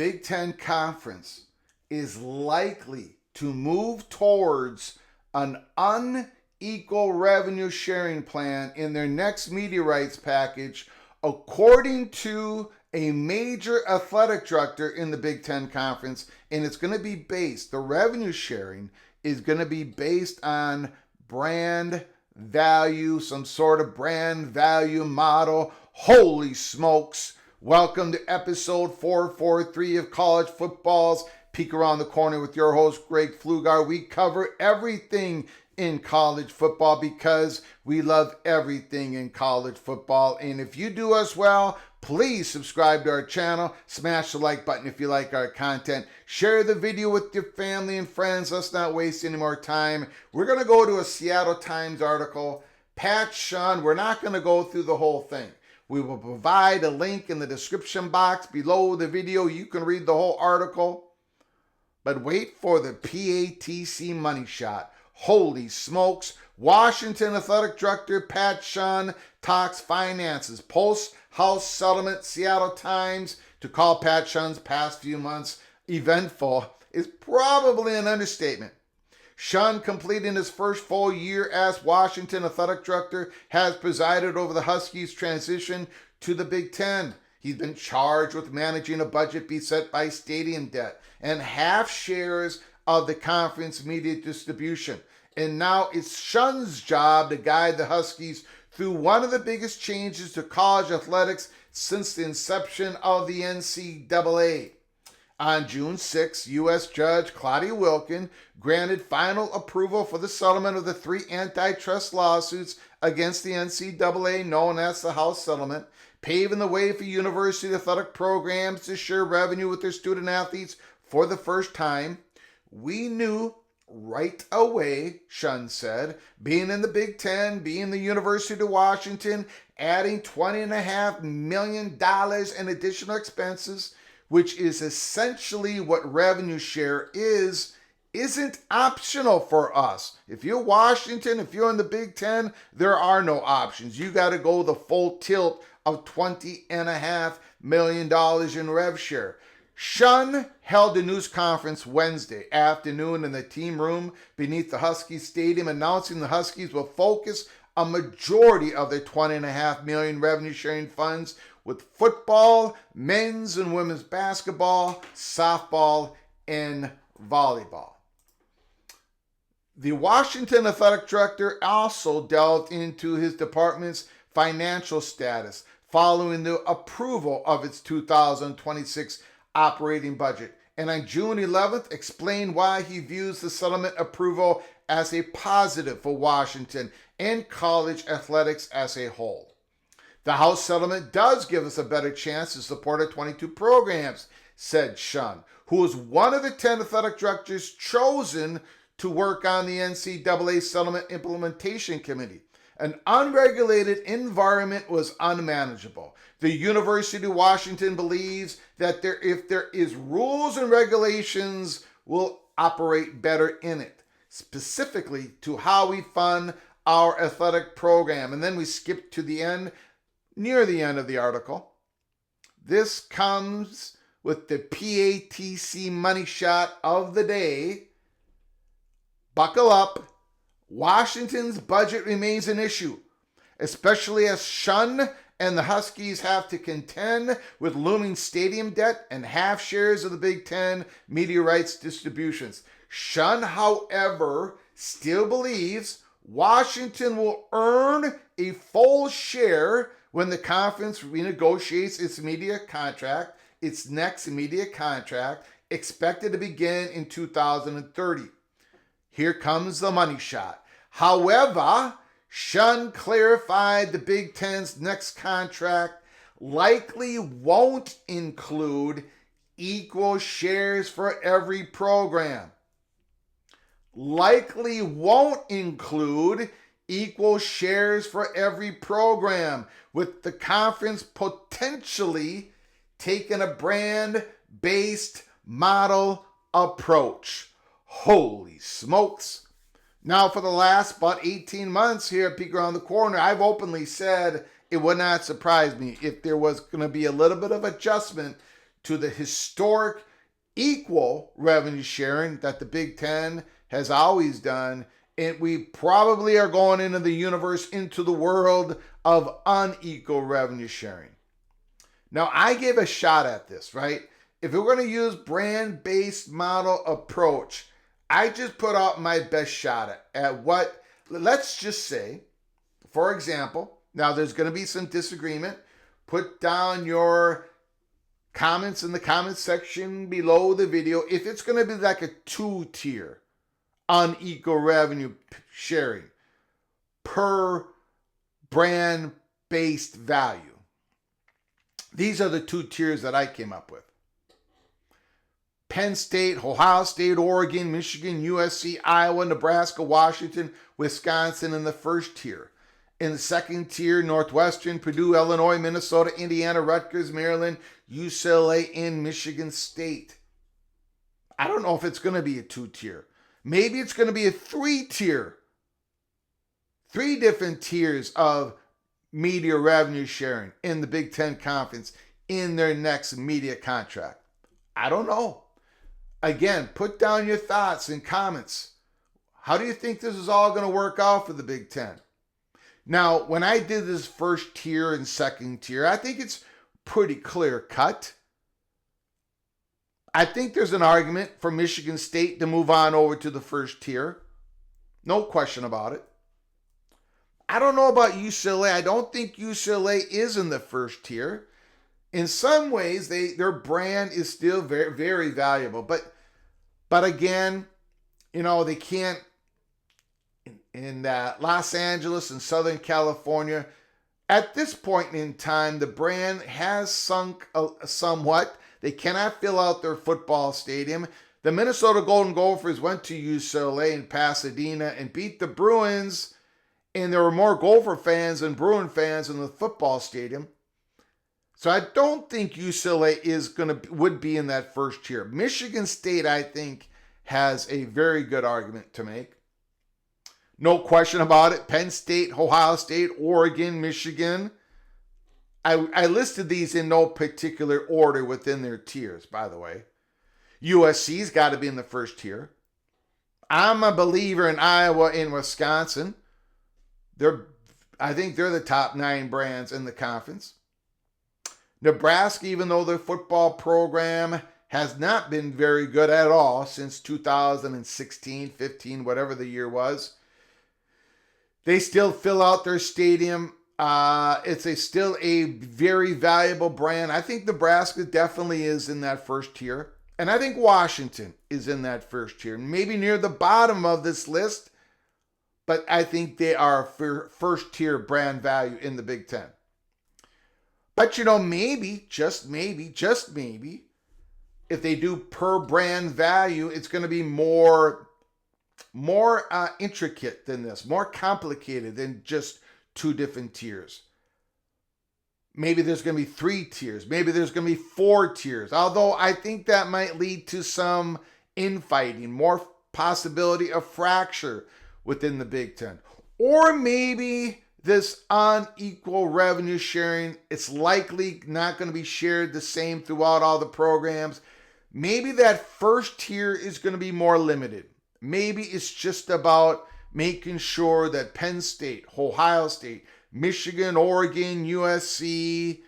Big Ten Conference is likely to move towards an unequal revenue sharing plan in their next media rights package, according to a major athletic director in the Big Ten Conference. And it's going to be based, the revenue sharing is going to be based on brand value, some sort of brand value model. Holy smokes. Welcome to episode 443 of College Football's Peek Around the Corner with your host, Greg Pflugar. We cover everything in college football because we love everything in college football. And if you do us well, please subscribe to our channel, smash the like button if you like our content, share the video with your family and friends. Let's not waste any more time. We're going to go to a Seattle Times article. Pat Chun, we're not going to go through the whole thing. We will provide a link in the description box below the video. You can read the whole article. But wait for the PATC money shot. Holy smokes. Washington Athletic Director Pat Chun talks finances. Post-House settlement. Seattle Times. To call Pat Chun's past few months eventful is probably an understatement. Chun, completing his first full year as Washington Athletic Director, has presided over the Huskies' transition to the Big Ten. He's been charged with managing a budget beset by stadium debt and half shares of the conference media distribution. And now it's Chun's job to guide the Huskies through one of the biggest changes to college athletics since the inception of the NCAA. On June 6, U.S. Judge Claudia Wilkin granted final approval for the settlement of the 3 antitrust lawsuits against the NCAA, known as the House Settlement, paving the way for university athletic programs to share revenue with their student athletes for the first time. We knew right away, Chun said, being in the Big Ten, being the University of Washington, adding $20.5 million in additional expenses, which is essentially what revenue share is, isn't optional for us. If you're Washington, if you're in the Big Ten, there are no options. You got to go the full tilt of $20.5 million in rev share. Chun held a news conference Wednesday afternoon in the team room beneath the Huskies Stadium, announcing the Huskies will focus a majority of their $20.5 million revenue sharing funds with football, men's and women's basketball, softball, and volleyball. The Washington Athletic Director also delved into his department's financial status following the approval of its 2026 operating budget, and on June 11th explained why he views the settlement approval as a positive for Washington and college athletics as a whole. The House settlement does give us a better chance to support our 22 programs, said Chun, who was one of the 10 athletic directors chosen to work on the NCAA Settlement Implementation Committee. An unregulated environment was unmanageable. The University of Washington believes that if there is rules and regulations, will operate better in it, specifically to how we fund our athletic program. And then we skip to the end, near the end of the article. This comes with the PATC money shot of the day. Buckle up. Washington's budget remains an issue, especially as Chun and the Huskies have to contend with looming stadium debt and half shares of the Big Ten media rights distributions. Chun, however, still believes Washington will earn a full share when the conference renegotiates its next media contract, expected to begin in 2030. Here comes the money shot. However, Chun clarified the Big Ten's next contract likely won't include equal shares for every program. Likely won't include equal shares for every program, with the conference potentially taking a brand-based model approach. Holy smokes. Now, for the last about 18 months here at Peek Around the Corner, I've openly said it would not surprise me if there was going to be a little bit of adjustment to the historic equal revenue sharing that the Big Ten has always done. And we probably are going into the world of unequal revenue sharing. Now, I gave a shot at this, right? If we're going to use brand-based model approach, I just put out my best shot at what, let's just say, for example, now there's going to be some disagreement. Put down your comments in the comments section below the video if it's going to be like a 2-tier unequal revenue sharing per brand-based value. These are the 2 tiers that I came up with. Penn State, Ohio State, Oregon, Michigan, USC, Iowa, Nebraska, Washington, Wisconsin in the first tier. In the second tier, Northwestern, Purdue, Illinois, Minnesota, Indiana, Rutgers, Maryland, UCLA, and Michigan State. I don't know if it's going to be a 2-tier. Maybe it's going to be a 3-tier. 3 different tiers of media revenue sharing in the Big Ten Conference in their next media contract. I don't know. Again, put down your thoughts and comments. How do you think this is all going to work out for the Big Ten? Now, when I did this first tier and second tier, I think it's pretty clear cut. I think there's an argument for Michigan State to move on over to the first tier. No question about it. I don't know about UCLA. I don't think UCLA is in the first tier. In some ways, their brand is still very, very valuable. But again, they can't. In Los Angeles and Southern California, at this point in time, the brand has sunk somewhat. They cannot fill out their football stadium. The Minnesota Golden Gophers went to UCLA in Pasadena and beat the Bruins, and there were more Gopher fans than Bruin fans in the football stadium. So I don't think UCLA would be in that first tier. Michigan State, I think, has a very good argument to make. No question about it. Penn State, Ohio State, Oregon, Michigan. I listed these in no particular order within their tiers, by the way. USC's got to be in the first tier. I'm a believer in Iowa and Wisconsin. I think they're the top 9 brands in the conference. Nebraska, even though their football program has not been very good at all since 2016, 15, whatever the year was, they still fill out their stadium. It's still a very valuable brand. I think Nebraska definitely is in that first tier. And I think Washington is in that first tier. Maybe near the bottom of this list, but I think they are first tier brand value in the Big Ten. But maybe, just maybe, if they do per brand value, it's going to be more intricate than this, more complicated than just 2 different tiers. Maybe there's going to be 3 tiers. Maybe there's going to be 4 tiers. Although I think that might lead to some infighting, more possibility of fracture within the Big Ten. Or maybe this unequal revenue sharing, it's likely not going to be shared the same throughout all the programs. Maybe that first tier is going to be more limited. Maybe it's just about making sure that Penn State, Ohio State, Michigan, Oregon, USC,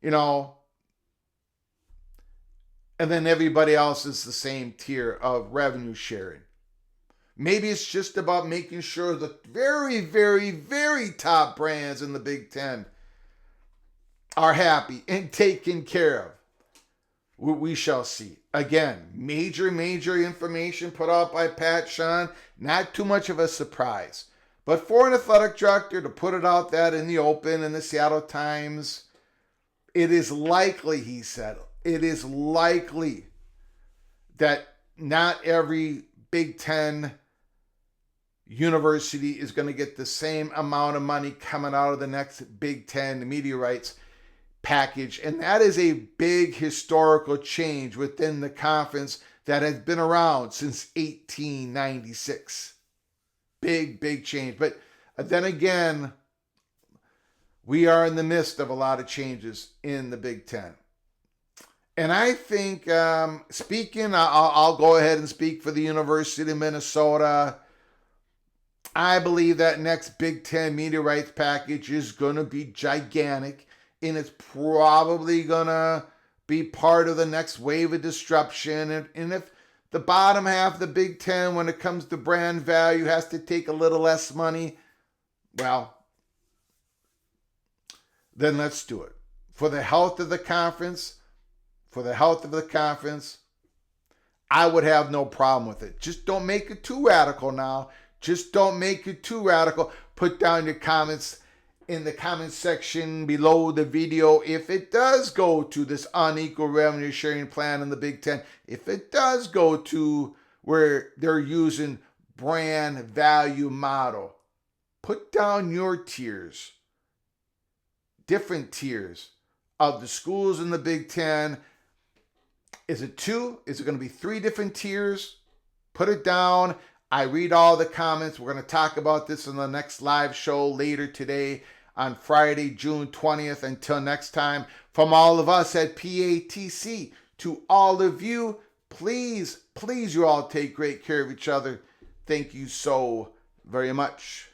and then everybody else is the same tier of revenue sharing. Maybe it's just about making sure the very, very, very top brands in the Big Ten are happy and taken care of. We shall see. Again, major information put out by Pat Chun. Not too much of a surprise. But for an athletic director to put it out that in the open in the Seattle Times, it is likely, he said, it is likely that not every Big Ten university is going to get the same amount of money coming out of the next Big Ten media rights package. And that is a big historical change within the conference that has been around since 1896. Big change. But then again, we are in the midst of a lot of changes in the Big Ten. And I think, I'll go ahead and speak for the University of Minnesota. I believe that next Big Ten media rights package is going to be gigantic, and it's probably going to be part of the next wave of disruption. And if the bottom half of the Big Ten, when it comes to brand value, has to take a little less money, well, then let's do it. For the health of the conference, I would have no problem with it. Just don't make it too radical now. Just don't make it too radical. Put down your comments in the comment section below the video if it does go to this unequal revenue sharing plan in the Big Ten. If it does go to where they're using brand value model, put down your tiers, different tiers of the schools in the Big Ten. Is it 2? Is it going to be 3 different tiers? Put it down. I read all the comments. We're going to talk about this in the next live show later today on Friday, June 20th. Until next time, from all of us at PATC to all of you, please, you all take great care of each other. Thank you so very much.